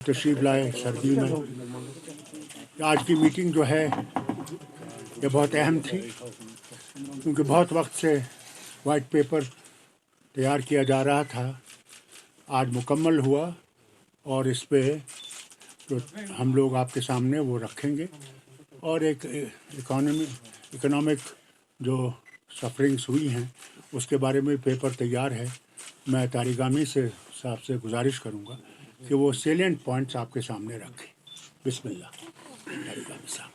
तशरीफ़ लाए सर्दी में। आज की मीटिंग जो है ये बहुत अहम थी, क्योंकि बहुत वक्त से वाइट पेपर तैयार किया जा रहा था। आज मुकम्मल हुआ और इस पे जो हम लोग आपके सामने वो रखेंगे, और एक इकोनॉमिक जो सफरिंग्स हुई हैं उसके बारे में पेपर तैयार है। मैं तारिगामी से साहब से गुजारिश करूँगा कि वो सेलिएंट पॉइंट्स आपके सामने रखें। बिस्मिल्लाह। तारिगामी साहब।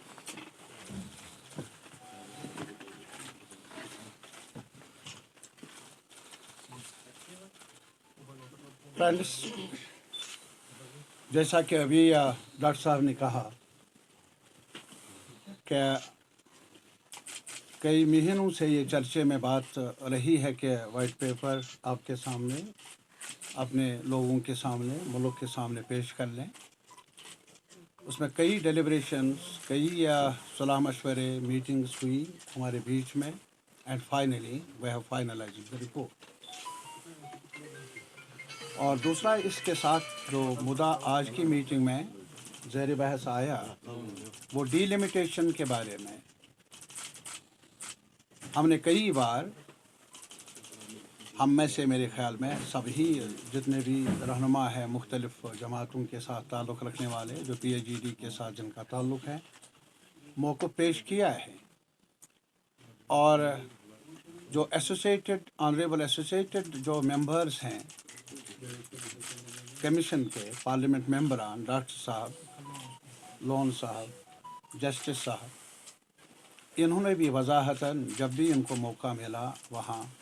फ्रेंड्स, जैसा कि अभी डॉक्टर साहब ने कहा कि कई महीनों से ये चर्चे में बात रही है कि वाइट पेपर आपके सामने, अपने लोगों के सामने, मुल्क के सामने पेश कर लें। उसमें कई डेलिब्रेशंस, कई सलाह मशवरे, मीटिंग्स हुई हमारे बीच में, and finally we have finalized the report. और दूसरा, इसके साथ जो मुद्दा आज की मीटिंग में ज़ेर बहस आया वो डीलिमिटेशन के बारे में। हमने कई बार, हम में से मेरे ख्याल में सभी जितने भी रहनुमा हैं मुख्तलिफ़ जमातों के साथ ताल्लुक़ रखने वाले, जो PAGD के साथ जिनका ताल्लुक़ है, मौक़िफ़ पेश किया है। और जो ऑनरेबल एसोसिएटेड जो मेंबर्स हैं कमीशन के, पार्लियामेंट मेंबरान, डॉक्टर साहब, लोन साहब, जस्टिस साहब, इन्होंने भी वजाहतन जब भी इनको मौका मिला वहाँ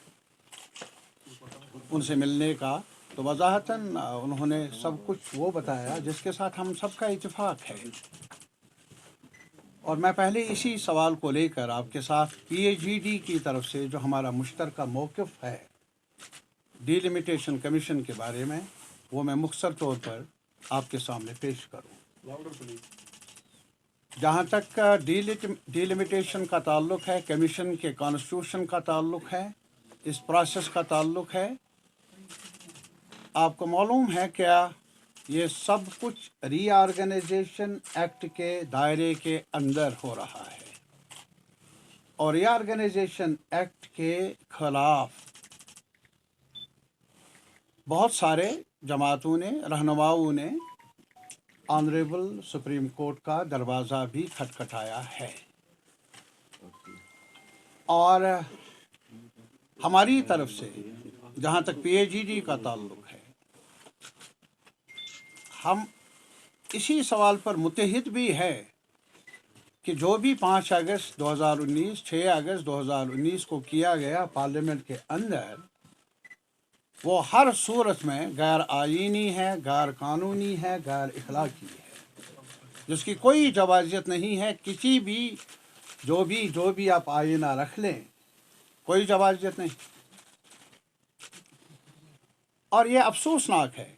उनसे मिलने का, तो वजाहतन उन्होंने सब कुछ वो बताया जिसके साथ हम सबका इत्तेफाक है। और मैं पहले इसी सवाल को लेकर आपके साथ PAGD की तरफ से जो हमारा मुश्तरका मौक़िफ़ है डीलिमिटेशन कमीशन के बारे में, वो मैं मुख्तसर तौर पर आपके सामने पेश करूँ। जहाँ तक डीलिमिटेशन का ताल्लुक़ है, कमीशन के कॉन्स्टिट्यूशन का ताल्लुक़ है, इस प्रोसेस का ताल्लुक़ है, आपको मालूम है क्या ये सब कुछ रीऑर्गेनाइजेशन एक्ट के दायरे के अंदर हो रहा है। और रीऑर्गेनाइजेशन एक्ट के ख़िलाफ़ बहुत सारे जमातों ने, रहनुमाओं ने ऑनरेबल सुप्रीम कोर्ट का दरवाज़ा भी खटखटाया है। और हमारी तरफ से जहाँ तक PAGD का ताल्लुक़ है, हम इसी सवाल पर मुत्तहिद भी है कि जो भी 5 अगस्त 2019, 6 अगस्त 2019 को किया गया पार्लियामेंट के अंदर, वो हर सूरत में गैर आईनी है, गैर कानूनी है, गैर इखलाकी है, जिसकी कोई जवाज़ियत नहीं है। किसी भी जो भी आप आईना रख लें, कोई जवाज़ियत नहीं। और ये अफसोसनाक है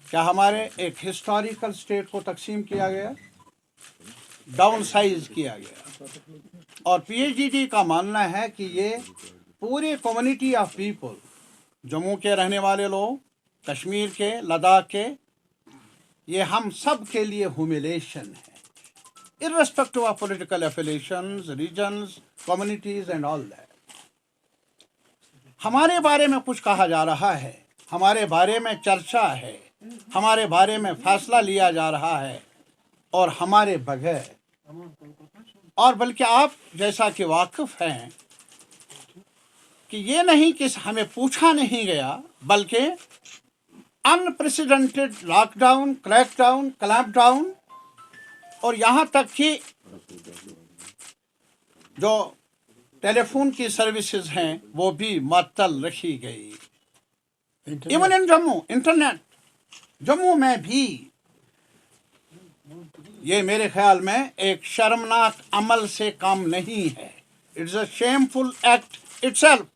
क्या हमारे एक हिस्टोरिकल स्टेट को तकसीम किया गया, डाउन साइज किया गया। और PAGD का मानना है कि ये पूरे कम्युनिटी ऑफ पीपल, जम्मू के रहने वाले लोग, कश्मीर के, लद्दाख के, ये हम सब के लिए ह्यूमिलेशन है, irrespective of political affiliations, regions, communities and all that। हमारे बारे में कुछ कहा जा रहा है, हमारे बारे में चर्चा है, हमारे बारे में फैसला लिया जा रहा है, और हमारे बगैर, और बल्कि आप जैसा कि वाकिफ़ हैं कि ये नहीं कि हमें पूछा नहीं गया, बल्कि अनप्रेसिडेंटेड लॉकडाउन, क्रैकडाउन, क्लैंपडाउन, और यहाँ तक कि जो टेलीफोन की सर्विसेज हैं वो भी मअतल रखी गई। Even in Jammu, internet Jammu में भी, ये मेरे ख्याल में एक शर्मनाक अमल से कम नहीं है। It's a shameful act itself,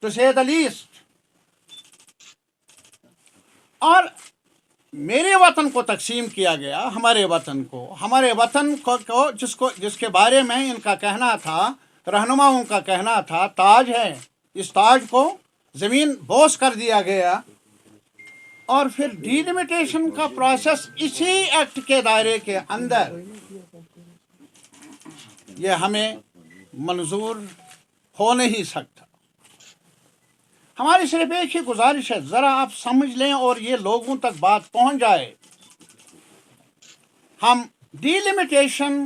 to say the least. और मेरे वतन को तकसीम किया गया, हमारे वतन को जिसके बारे में इनका कहना था, रहनुमाओं का कहना था ताज है, इस ताज को ज़मीन बोस कर दिया गया। اور پھر ڈیلیمیٹیشن کا پروسیس اسی ایکٹ کے دائرے کے اندر یہ ہمیں منظور ہو نہیں سکتا. ہماری صرف ایک ہی گزارش ہے، ذرا آپ سمجھ لیں اور یہ لوگوں تک بات پہنچ جائے. ہم delimitation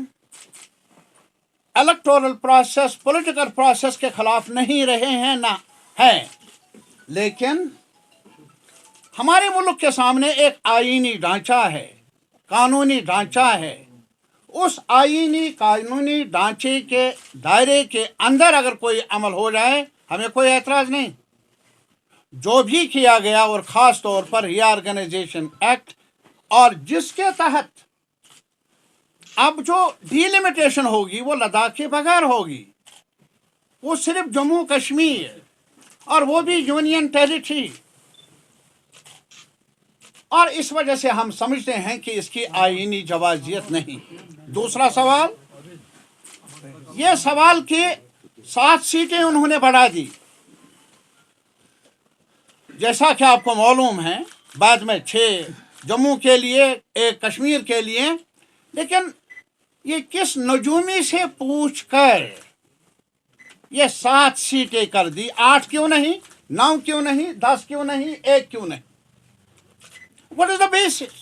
electoral process, political process کے خلاف نہیں رہے ہیں، نہ ہیں، لیکن ہمارے ملک کے سامنے ایک آئینی ڈھانچہ ہے، قانونی ڈھانچہ ہے. اس آئینی قانونی ڈھانچے کے دائرے کے اندر اگر کوئی عمل ہو جائے ہمیں کوئی اعتراض نہیں. جو بھی کیا گیا اور خاص طور پر ری آرگنائزیشن ایکٹ، اور جس کے تحت اب جو ڈیلیمیٹیشن ہوگی وہ لداخ کے بغیر ہوگی، وہ صرف جموں کشمیر اور وہ بھی یونین ٹیریٹری. اور اس وجہ سے ہم سمجھتے ہیں کہ اس کی آئینی جوازیت نہیں. دوسرا سوال، یہ سوال کہ 7 سیٹیں انہوں نے بڑھا دی، جیسا کہ آپ کو معلوم ہے، بعد میں 6 جموں کے لیے، 1 کشمیر کے لیے. لیکن یہ کس نجومی سے پوچھ کر یہ 7 سیٹیں کر دی؟ 8 کیوں نہیں، 9 کیوں نہیں، 10 کیوں نہیں، 1 کیوں نہیں؟ What is the basis؟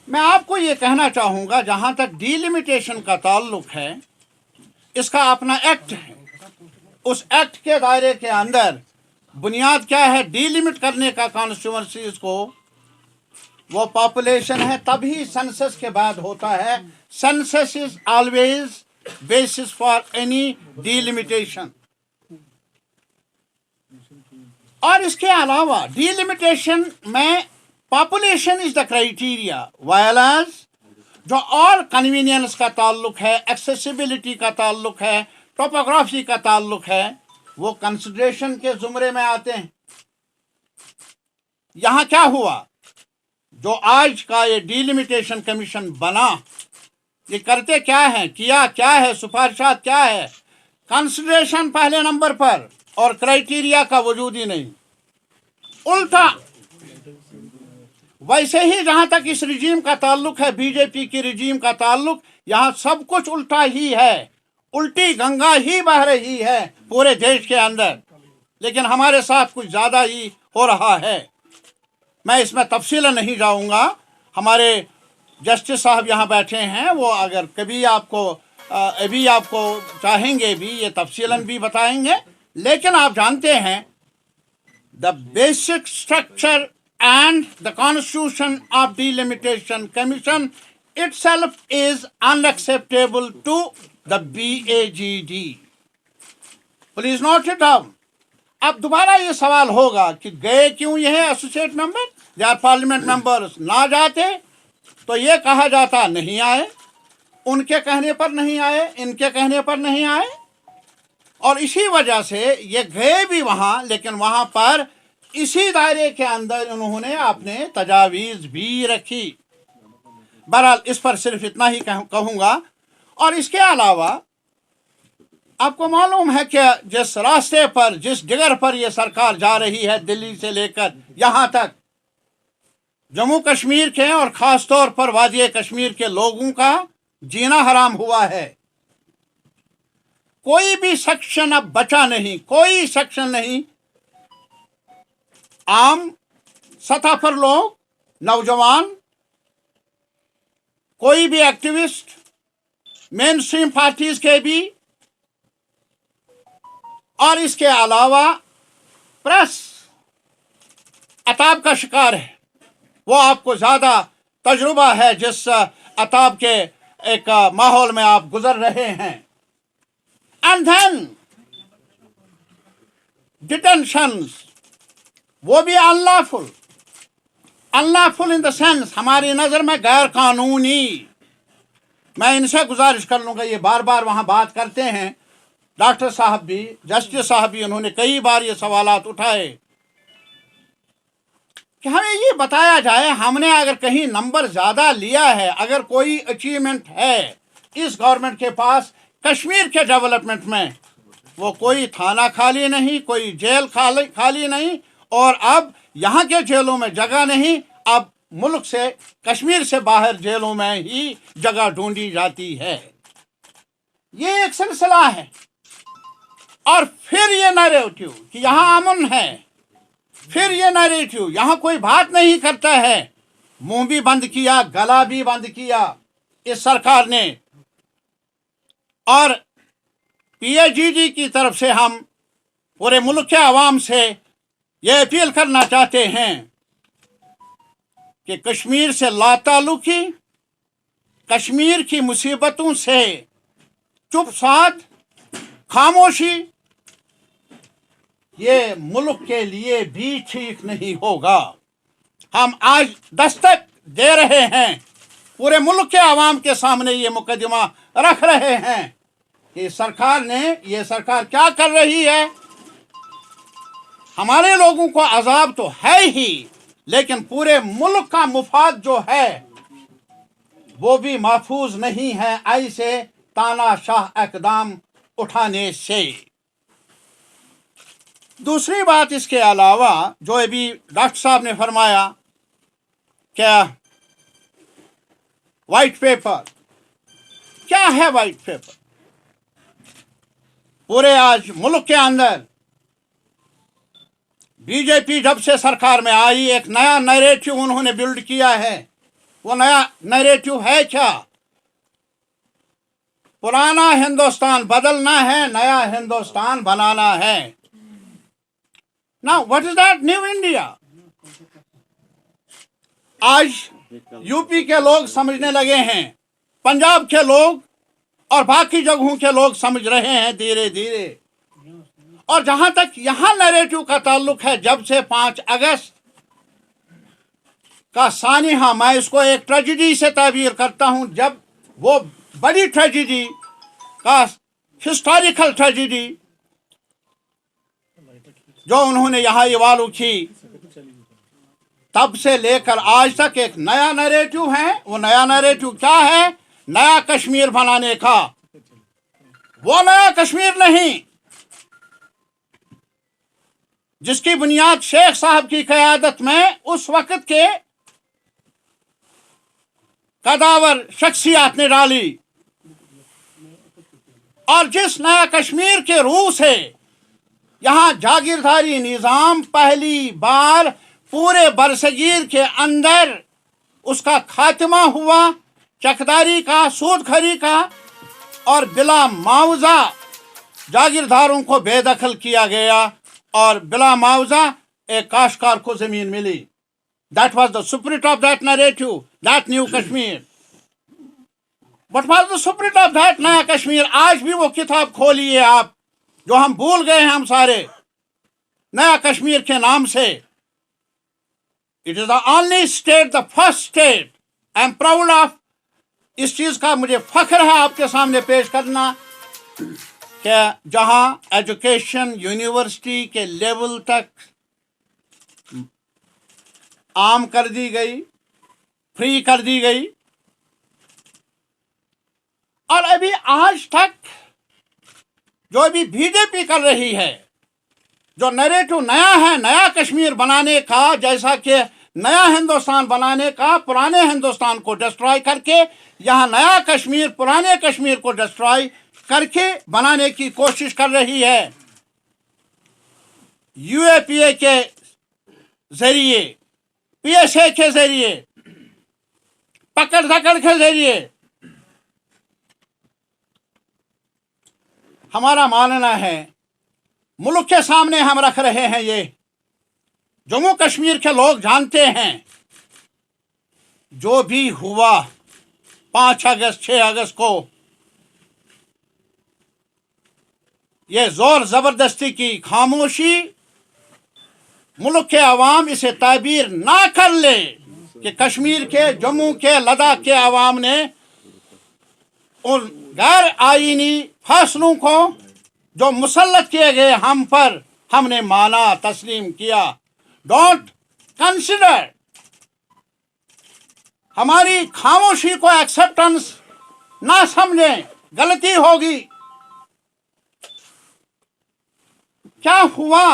میں آپ کو یہ کہنا چاہوں گا، جہاں تک ڈیلیمیٹیشن کا تعلق ہے، اس کا اپنا ایکٹ ہے. اس ایکٹ کے دائرے کے اندر بنیاد کیا ہے ڈیلیمٹ کرنے کا کانسٹیٹوئنسیز کو؟ وہ پاپولیشن ہے. تبھی سنسس کے بعد ہوتا ہے. سنسس is always basis for any delimitation. اور اس کے علاوہ ڈیلیمیٹیشن میں پاپولیشن از دا کرائیٹیریا، وائلاز جو اور کنوینئنس کا تعلق ہے، ایکسیسیبلٹی کا تعلق ہے، ٹوپوگرافی کا تعلق ہے، وہ کنسیڈریشن کے زمرے میں آتے ہیں. یہاں کیا ہوا؟ جو آج کا یہ ڈیلیمیٹیشن کمیشن بنا، یہ کرتے کیا ہیں، کیا کیا ہے، سفارشات کیا ہے؟ کنسیڈریشن پہلے نمبر پر اور کرائیٹیریا کا وجود ہی نہیں. الٹا ویسے ہی جہاں تک اس رجیم کا تعلق ہے، بی جے پی کی رجیم کا تعلق، یہاں سب کچھ الٹا ہی ہے. الٹی گنگا ہی بہہ رہی ہے پورے دیش کے اندر، لیکن ہمارے ساتھ کچھ زیادہ ہی ہو رہا ہے. میں اس میں تفصیل نہیں جاؤں گا. ہمارے جسٹس صاحب یہاں بیٹھے ہیں، وہ اگر کبھی آپ کو ابھی آپ کو چاہیں گے بھی یہ تفصیلاً بھی بتائیں گے. لیکن آپ جانتے ہیں the basic structure and the constitution of delimitation commission itself is unacceptable to the BAGD. Please note it down. اب دوبارہ یہ سوال ہوگا کہ گئے کیوں یہ ایسوسیٹ ممبر یا پارلیمنٹ ممبرز؟ نہ جاتے تو یہ کہا جاتا نہیں آئے، ان کے کہنے پر نہیں آئے، ان کے کہنے پر نہیں آئے. اور اسی وجہ سے یہ گئے بھی وہاں، لیکن وہاں پر اسی دائرے کے اندر انہوں نے اپنے تجاویز بھی رکھی. بہرحال اس پر صرف اتنا ہی کہوں گا. اور اس کے علاوہ آپ کو معلوم ہے کہ جس راستے پر، جس ڈگر پر یہ سرکار جا رہی ہے، دلی سے لے کر یہاں تک جموں کشمیر کے اور خاص طور پر وادی کشمیر کے لوگوں کا جینا حرام ہوا ہے. کوئی بھی سیکشن اب بچا نہیں، کوئی سیکشن نہیں. عام سطح پر لوگ، نوجوان، کوئی بھی ایکٹیوسٹ، مین اسٹریم پارٹیز کے بھی، اور اس کے علاوہ پریس عطاب کا شکار ہے. وہ آپ کو زیادہ تجربہ ہے جس عطاب کے ایک ماحول میں آپ گزر رہے ہیں. اینڈ دین ڈیٹینشنز، وہ بھی انلافل ان دا سینس ہماری نظر میں غیر قانونی. میں ان سے گزارش کر لوں گا، یہ بار بار وہاں بات کرتے ہیں، ڈاکٹر صاحب بھی، جسٹس صاحب بھی، انہوں نے کئی بار یہ سوالات اٹھائے کہ ہمیں یہ بتایا جائے ہم نے اگر کہیں نمبر زیادہ لیا ہے، اگر کوئی اچیومنٹ ہے اس گورنمنٹ کے پاس کشمیر کے ڈیولپمنٹ میں، وہ کوئی تھانہ خالی نہیں، کوئی جیل خالی نہیں، اور اب यहाँ के जेलों में जगह नहीं, अब मुल्क से, कश्मीर से बाहर जेलों में ही जगह ढूंढी जाती है। ये एक सिलसिला है। और फिर ये नैरेटिव कि यहाँ अमन है, फिर ये नैरेटिव यहाँ कोई बात नहीं करता है। मुंह भी बंद किया, गला भी बंद किया इस सरकार ने। और पीएचईडी की तरफ से हम पूरे मुल्क के अवाम से ये अपील करना चाहते हैं कि कश्मीर से लाताल्लुकी, कश्मीर की मुसीबतों से चुप साध, खामोशी, ये मुल्क के लिए भी ठीक नहीं होगा। हम आज दस्तक दे रहे हैं, पूरे मुल्क के अवाम के सामने ये मुकदमा रख रहे हैं कि ये सरकार क्या कर रही है। हमारे लोगों को अजाब तो है ही, लेकिन पूरे मुल्क का मुफाद जो है वो भी महफूज नहीं है ऐसे तानाशाह इक़दाम उठाने से। दूसरी बात इसके अलावा जो अभी डॉक्टर साहब ने फरमाया, क्या वाइट पेपर, क्या है वाइट पेपर? पूरे आज मुल्क के अंदर बीजेपी जब से सरकार में आई, एक नया नैरेटिव उन्होंने बिल्ड किया है। वो नया नैरेटिव है क्या? पुराना हिंदुस्तान बदलना है, नया हिंदुस्तान बनाना है। Now what is that new India? आज यूपी के लोग समझने लगे हैं, पंजाब के लोग और बाकी जगहों के लोग समझ रहे हैं धीरे धीरे। और जहां तक यहां नैरेटिव का ताल्लुक है, जब से 5 अगस्त का सानिहा, मैं इसको एक ट्रेजिडी से ताबीर करता हूं। जब वो बड़ी ट्रेजिडी का, हिस्टोरिकल ट्रेजिडी जो उन्होंने यहाँ इवालू की, तब से लेकर आज तक एक नया नैरेटिव है। वो नया नैरेटिव क्या है? नया कश्मीर बनाने का। वो नया कश्मीर नहीं जिसकी बुनियाद शेख साहब की क़यादत में उस वक्त के कदावर शख्सियत ने डाली, और जिस नया कश्मीर के रूह से यहाँ जागीरदारी निज़ाम पहली बार पूरे बरसगीर के अंदर उसका खात्मा हुआ, चकदारी का, सूदखोरी का, और बिला मुआवजा जागीरदारों को बेदखल किया गया और बिला मुआवजा एक काश्तकार को जमीन मिली। That was the spirit of that narrative, that new Kashmir. What was the spirit of that नया कश्मीर? आज भी वो किताब खोलिए आप, जो हम भूल गए हैं हम सारे, नया कश्मीर के नाम से। It is the only state, the first state, I am proud of. इस चीज का मुझे फख्र है आपके सामने पेश करना कि जहां एजुकेशन यूनिवर्सिटी के लेवल तक आम कर दी गई, फ्री कर दी गई, और अभी आज तक जो अभी बीजेपी कर रही है, जो नैरेटिव नया है नया कश्मीर बनाने का, जैसा कि नया हिंदुस्तान बनाने का, पुराने हिंदुस्तान को डिस्ट्रॉय करके यहाँ नया कश्मीर, पुराने कश्मीर को डिस्ट्रॉय करके बनाने की कोशिश कर रही है। यूएपीए के जरिए, पीएसए के जरिए, पकड़ धकड़ के जरिए। हमारा मानना है, मुल्क के सामने हम रख रहे हैं, ये जम्मू कश्मीर के लोग जानते हैं, जो भी हुआ 5 अगस्त 6 अगस्त को, ये जोर जबरदस्ती की खामोशी, मुल्क के अवाम इसे ताबीर ना कर ले कि कश्मीर के, जम्मू के, लद्दाख के अवाम ने उन गैर आईनी फैसलों को जो मुसल्लत किए गए हम पर, हमने माना, तस्लीम किया। डोंट कंसिडर, हमारी खामोशी को एक्सेप्टेंस ना समझें, गलती होगी। क्या हुआ?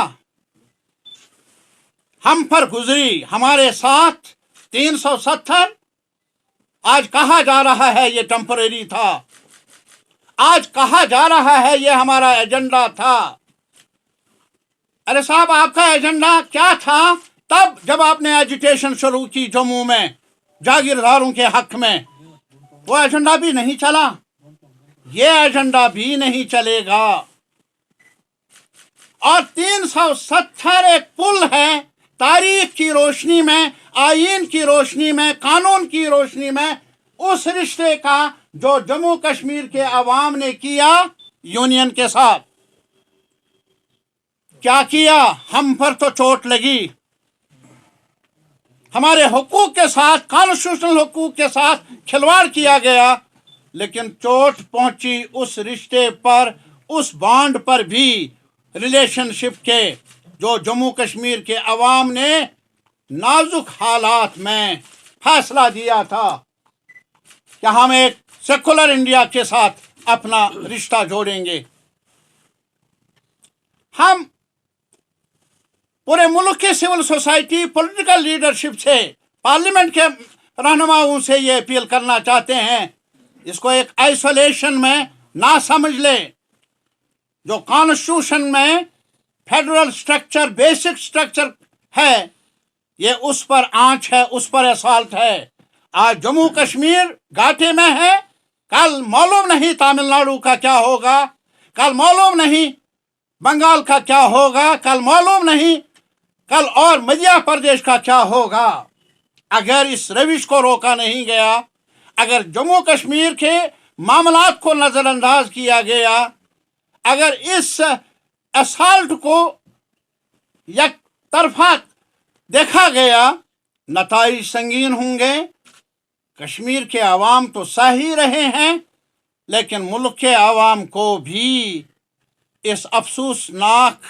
हम पर गुजरी, हमारे साथ 370, आज कहा जा रहा है ये टेम्परेरी था, आज कहा जा रहा है ये हमारा एजेंडा था। अरे साहब, आपका एजेंडा क्या था तब जब आपने एजिटेशन शुरू की जम्मू में जागीरदारों के हक में? वो एजेंडा भी नहीं चला, ये एजेंडा भी नहीं चलेगा। और 370 एक पुल है, तारीख की रोशनी में, आईन की रोशनी में, कानून की रोशनी में, उस रिश्ते का जो जम्मू कश्मीर के अवाम ने किया यूनियन के साथ। क्या किया? हम पर तो चोट लगी, हमारे हुकूक के साथ, कॉन्स्टिट्यूशनल हुकूक के साथ खिलवाड़ किया गया, लेकिन चोट पहुंची उस रिश्ते पर, उस बॉन्ड पर भी, रिलेशनशिप के, जो जम्मू कश्मीर के अवाम ने नाजुक हालात में फैसला दिया था कि हम एक सेकुलर इंडिया के साथ अपना रिश्ता जोड़ेंगे। हम पूरे मुल्क के सिविल सोसाइटी, पॉलिटिकल लीडरशिप से, पार्लियामेंट के रहनुमाओं से ये अपील करना चाहते हैं, इसको एक आइसोलेशन में ना समझ ले। जो कॉन्स्टिट्यूशन में फेडरल स्ट्रक्चर, बेसिक स्ट्रक्चर है, ये उस पर आंच है, उस पर असॉल्ट है। आज जम्मू कश्मीर घाटे में है, कल मालूम नहीं तमिलनाडु का क्या होगा, कल मालूम नहीं बंगाल का क्या होगा, कल मालूम नहीं कल और मध्य प्रदेश का क्या होगा। अगर इस रविश को रोका नहीं गया, अगर जम्मू कश्मीर के मामलात को नज़रअंदाज किया गया, अगर इस असॉल्ट को एक तरफा देखा गया, नताइज संगीन होंगे। कश्मीर के अवाम तो सह ही रहे हैं, लेकिन मुल्क के अवाम को भी इस अफसोसनाक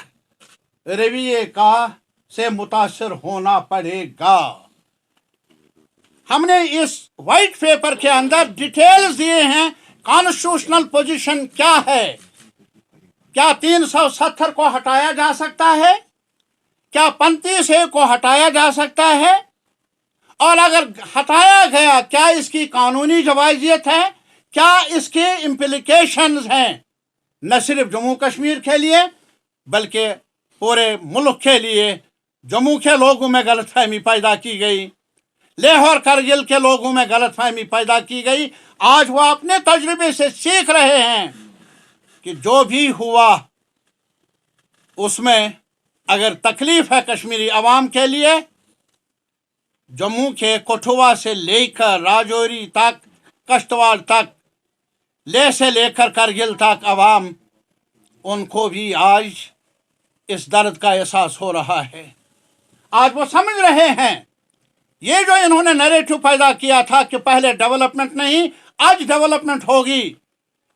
रवैये का से मुतासर होना पड़ेगा। हमने इस वाइट पेपर के अंदर डिटेल्स दिए हैं, कॉन्स्टिट्यूशनल पोजीशन क्या है। क्या 370 को हटाया जा सकता है? क्या 35A को हटाया जा सकता है? और अगर हटाया गया, क्या इसकी कानूनी जवाजियत है? क्या इसके इम्प्लिकेशंस हैं, न सिर्फ जम्मू कश्मीर के लिए बल्कि पूरे मुल्क के लिए? जम्मू के लोगों में गलतफहमी पैदा की गई, लेह और करगिल के लोगों में गलतफहमी पैदा की गई। आज वो अपने तजुर्बे से सीख रहे हैं कि जो भी हुआ उसमें अगर तकलीफ है कश्मीरी अवाम के लिए, जम्मू के कठुआ से लेकर राजौरी तक, कश्तवाड़ तक, लेह से लेकर करगिल तक अवाम, उनको भी आज इस दर्द का एहसास हो रहा है। आज वो समझ रहे हैं, ये जो इन्होंने नैरेटिव पैदा किया था कि पहले डेवलपमेंट नहीं, आज डेवलपमेंट होगी,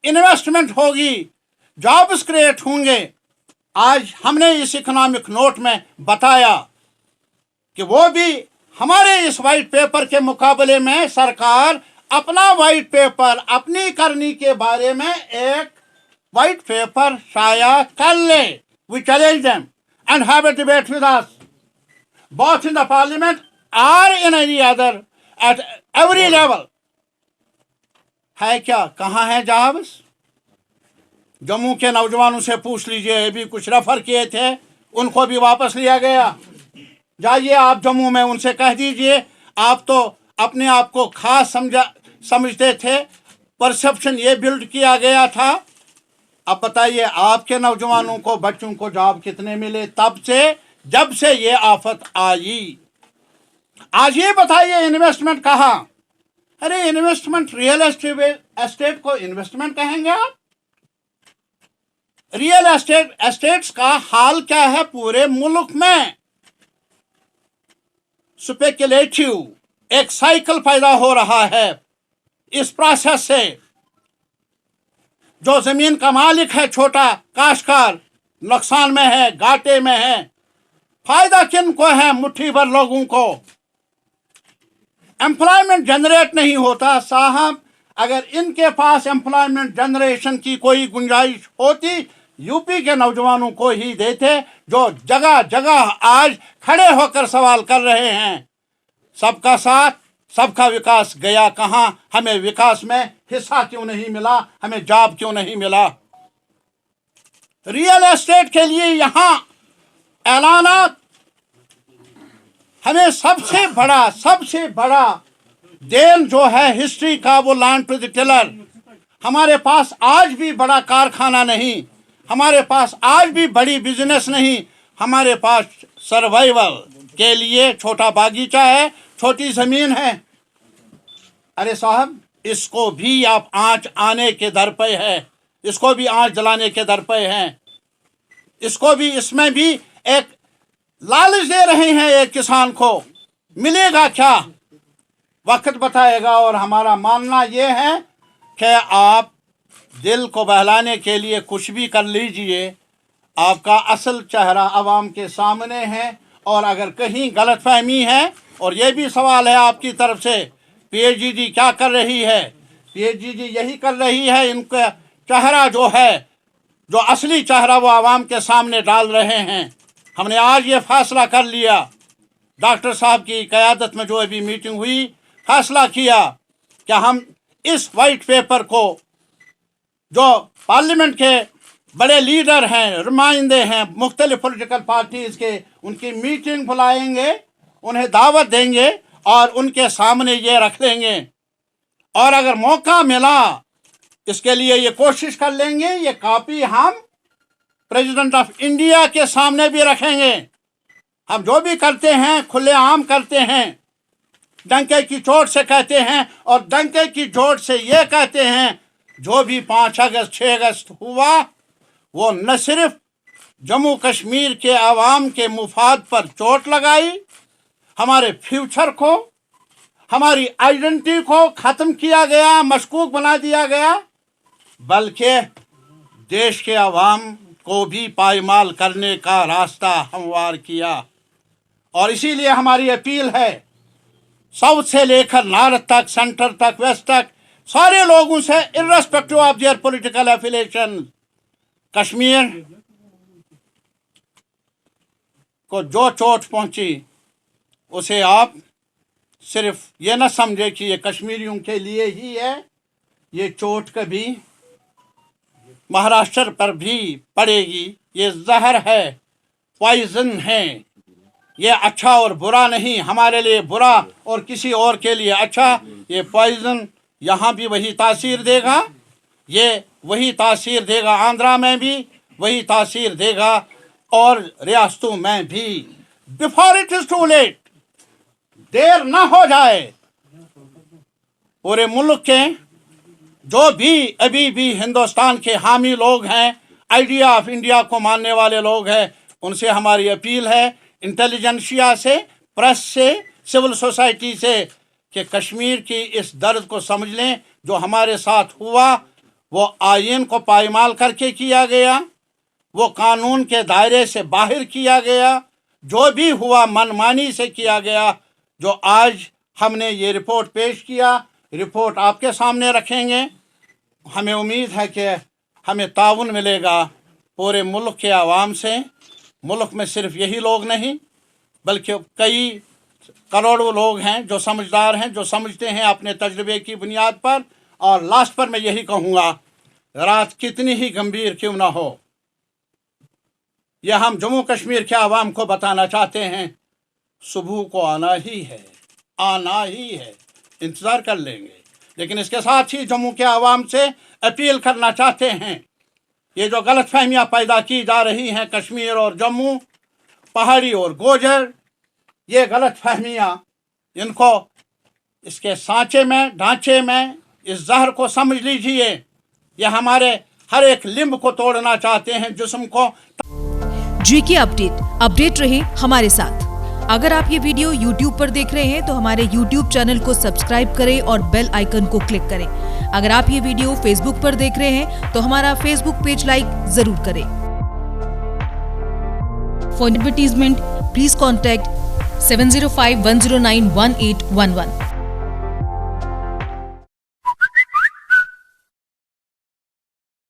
इन्वेस्टमेंट होगी, जॉब्स क्रिएट होंगे। आज हमने इस इकोनॉमिक नोट में बताया कि वो भी हमारे इस वाइट पेपर के मुकाबले में सरकार अपना वाइट पेपर, अपनी करनी के बारे में एक वाइट पेपर शाया कर ले। We challenge them and have a debate with us, both in the parliament or in any other, at every level. है क्या? कहाँ है जॉब्स? जम्मू के नौजवानों से पूछ लीजिए, ये भी कुछ रेफर किए थे, उनको भी वापस लिया गया। जाइए आप जम्मू में, उनसे कह दीजिए, आप तो अपने आप को खास समझते थे, परसेप्शन ये बिल्ड किया गया था। अब बताइए आपके नौजवानों को, बच्चों को जॉब कितने मिले तब से, जब से ये आफत आई? आज ये बताइए इन्वेस्टमेंट कहाँ? अरे इन्वेस्टमेंट, रियल एस्टेट को इन्वेस्टमेंट कहेंगे आप? रियल एस्टेट्स का हाल क्या है पूरे मुल्क में? स्पेकुलेटिव एक साइकिल पैदा हो रहा है। इस प्रोसेस से जो जमीन का मालिक है, छोटा काश्तकार, नुकसान में है, घाटे में है। फायदा किन को है? मुट्ठी भर लोगों को। एम्प्लॉयमेंट जनरेट नहीं होता। साहब, अगर इनके पास एम्प्लॉयमेंट जनरेशन की कोई गुंजाइश होती, यूपी के नौजवानों को ही देते जो जगह जगह आज खड़े होकर सवाल कर रहे हैं, सबका साथ सबका विकास गया कहाँ, हमें विकास में हिस्सा क्यों नहीं मिला, हमें जॉब क्यों नहीं मिला। रियल एस्टेट के लिए यहाँ ऐलानात, हमें सबसे बड़ा देन जो है हिस्ट्री का वो लैंड टू द टिलर। हमारे पास आज भी बड़ा कारखाना नहीं, हमारे पास आज भी बड़ी बिजनेस नहीं, हमारे पास सर्वाइवल के लिए छोटा बागीचा है, छोटी जमीन है। अरे साहब, इसको भी आप आंच आने के दर पे है, इसको भी आंच जलाने के दर पे हैं, इसको भी, इसमें भी एक लालच दे रहे हैं एक किसान को। मिलेगा क्या, वक्त बताएगा। और हमारा मानना ये है कि आप दिल को बहलाने के लिए कुछ भी कर लीजिए, आपका असल चेहरा आवाम के सामने है। और अगर कहीं गलतफहमी है, और ये भी सवाल है आपकी तरफ से, पीएचईडी क्या कर रही है, पीएचईडी यही कर रही है, इनका चेहरा जो है, जो असली चेहरा वो आवाम के सामने डाल रहे हैं। हमने आज ये फैसला कर लिया, डॉक्टर साहब की क़यादत में जो अभी मीटिंग हुई, फैसला किया कि हम इस वाइट पेपर को, जो पार्लियामेंट के बड़े लीडर हैं, नुमाइंदे हैं मुख्तलिफ पॉलिटिकल पार्टीज़ के, उनकी मीटिंग बुलाएंगे, उन्हें दावत देंगे और उनके सामने ये रख लेंगे। और अगर मौका मिला, इसके लिए ये कोशिश कर लेंगे, ये कॉपी हम प्रेसिडेंट ऑफ इंडिया के सामने भी रखेंगे। हम जो भी करते हैं खुलेआम करते हैं, डंके की चोट से कहते हैं, और डंके की चोट से ये कहते हैं जो भी 5 अगस्त 6 अगस्त हुआ वो न सिर्फ जम्मू कश्मीर के आवाम के मुफाद पर चोट लगाई, हमारे फ्यूचर को, हमारी आइडेंटिटी को ख़त्म किया गया, मशकूक बना दिया गया, बल्कि देश के आवाम को भी पायमाल करने का रास्ता हमवार किया। और इसीलिए हमारी अपील है, साउथ से लेकर नॉर्थ तक, सेंटर तक, वेस्ट तक, सारे लोगों से, irrespective of their political affiliation, Kashmir को जो चोट पहुंची उसे आप सिर्फ ये न समझे कि ये कश्मीरियों के लिए ही है, ये चोट कभी महाराष्ट्र पर भी पड़ेगी। ये जहर है, पॉइजन है, ये अच्छा और बुरा नहीं, हमारे लिए बुरा और किसी और के लिए अच्छा। ये पॉइजन यहाँ भी वही तासीर देगा, ये वही तासीर देगा आंध्रा में भी, वही तासीर देगा और रियासतों में भी। Before it is too late, देर ना हो जाए। पूरे मुल्क के जो भी अभी भी हिंदुस्तान के हामी लोग हैं, आइडिया ऑफ इंडिया को मानने वाले लोग हैं, उनसे हमारी अपील है, इंटेलिजेंसिया से, प्रेस से, सिविल सोसाइटी से, कि कश्मीर की इस दर्द को समझ लें। जो हमारे साथ हुआ वो आईन को पायमाल करके किया गया, वो कानून के दायरे से बाहर किया गया, जो भी हुआ मनमानी से किया गया। जो आज हमने ये रिपोर्ट पेश किया, रिपोर्ट आपके सामने रखेंगे। हमें उम्मीद है कि हमें ताउन मिलेगा पूरे मुल्क के आवाम से। मुल्क में सिर्फ यही लोग नहीं, बल्कि कई करोड़ों लोग हैं जो समझदार हैं, जो समझते हैं अपने तजर्बे की बुनियाद पर। और लास्ट पर मैं यही कहूँगा, रात कितनी ही गंभीर क्यों ना हो, यह हम जम्मू कश्मीर के आवाम को बताना चाहते हैं, सुबह को आना ही है, आना ही है, इंतज़ार कर लेंगे। लेकिन इसके साथ ही जम्मू के आवाम से अपील करना चाहते हैं, ये जो गलतफहमियाँ पैदा की जा रही हैं कश्मीर और जम्मू, पहाड़ी और गोजर, ये गलतफहमियाँ, इनको इसके सांचे में, ढांचे में, इस जहर को समझ लीजिए। ये हमारे हर एक लिम्ब को तोड़ना चाहते हैं, जिस्म को। जीके अपडेट रहे हमारे साथ। अगर आप ये वीडियो YouTube पर देख रहे हैं तो हमारे YouTube चैनल को सब्सक्राइब करें और बेल आइकन को क्लिक करें। अगर आप ये वीडियो Facebook पर देख रहे हैं तो हमारा Facebook पेज लाइक जरूर करें। For advertisement please contact 7051091811।